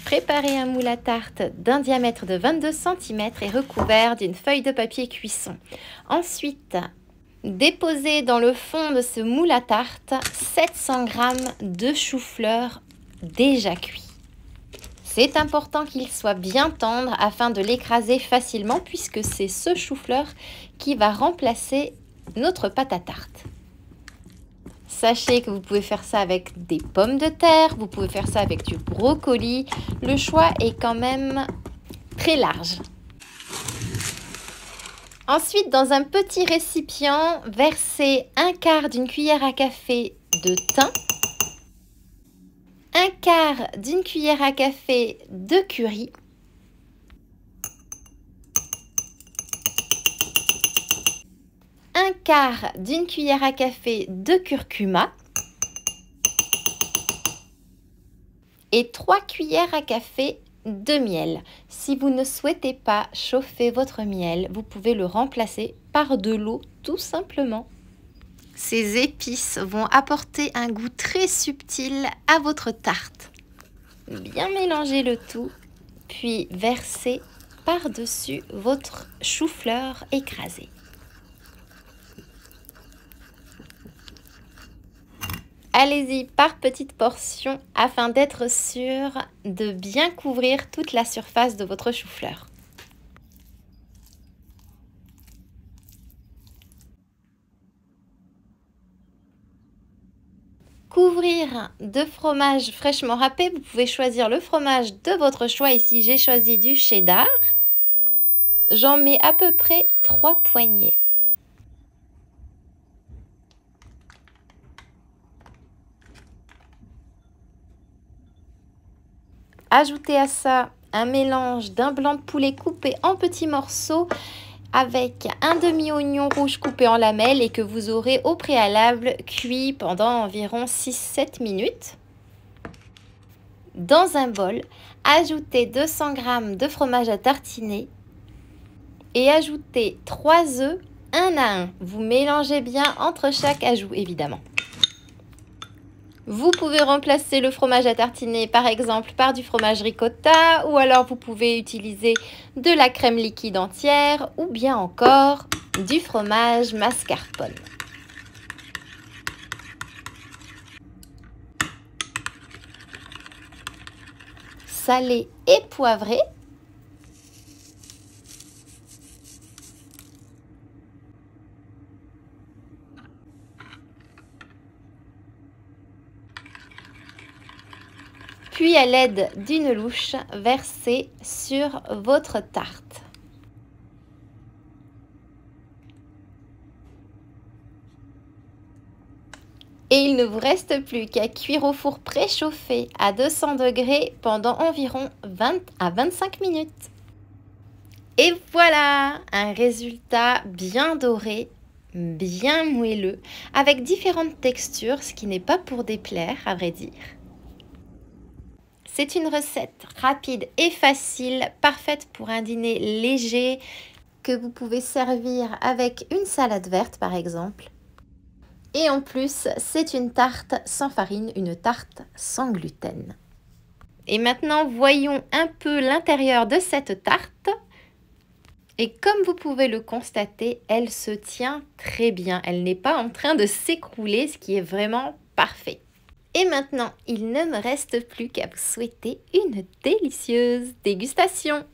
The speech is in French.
Préparez un moule à tarte d'un diamètre de 22 cm et recouvert d'une feuille de papier cuisson. Ensuite, déposez dans le fond de ce moule à tarte 700 g de chou-fleur déjà cuit. C'est important qu'il soit bien tendre afin de l'écraser facilement puisque c'est ce chou-fleur qui va remplacer notre pâte à tarte. Sachez que vous pouvez faire ça avec des pommes de terre, vous pouvez faire ça avec du brocoli. Le choix est quand même très large. Ensuite, dans un petit récipient, versez un quart d'une cuillère à café de thym, un quart d'une cuillère à café de curry, un quart d'une cuillère à café de curcuma et 3 cuillères à café de miel. Si vous ne souhaitez pas chauffer votre miel, vous pouvez le remplacer par de l'eau tout simplement. Ces épices vont apporter un goût très subtil à votre tarte. Bien mélanger le tout, puis verser par-dessus votre chou-fleur écrasé. Allez-y par petites portions afin d'être sûr de bien couvrir toute la surface de votre chou-fleur. Couvrir de fromage fraîchement râpé, vous pouvez choisir le fromage de votre choix. Ici, j'ai choisi du cheddar. J'en mets à peu près 3 poignées. Ajoutez à ça un mélange d'un blanc de poulet coupé en petits morceaux avec un demi-oignon rouge coupé en lamelles et que vous aurez au préalable cuit pendant environ 6-7 minutes. Dans un bol, ajoutez 200 g de fromage à tartiner et ajoutez 3 œufs un à un. Vous mélangez bien entre chaque ajout évidemment. Vous pouvez remplacer le fromage à tartiner par exemple par du fromage ricotta ou alors vous pouvez utiliser de la crème liquide entière ou bien encore du fromage mascarpone. Salé et poivré. Puis à l'aide d'une louche, versez sur votre tarte. Et il ne vous reste plus qu'à cuire au four préchauffé à 200 degrés pendant environ 20 à 25 minutes. Et voilà, un résultat bien doré, bien moelleux, avec différentes textures, ce qui n'est pas pour déplaire, à vrai dire. C'est une recette rapide et facile, parfaite pour un dîner léger que vous pouvez servir avec une salade verte par exemple. Et en plus, c'est une tarte sans farine, une tarte sans gluten. Et maintenant, voyons un peu l'intérieur de cette tarte. Et comme vous pouvez le constater, elle se tient très bien. Elle n'est pas en train de s'écrouler, ce qui est vraiment parfait. Et maintenant, il ne me reste plus qu'à vous souhaiter une délicieuse dégustation.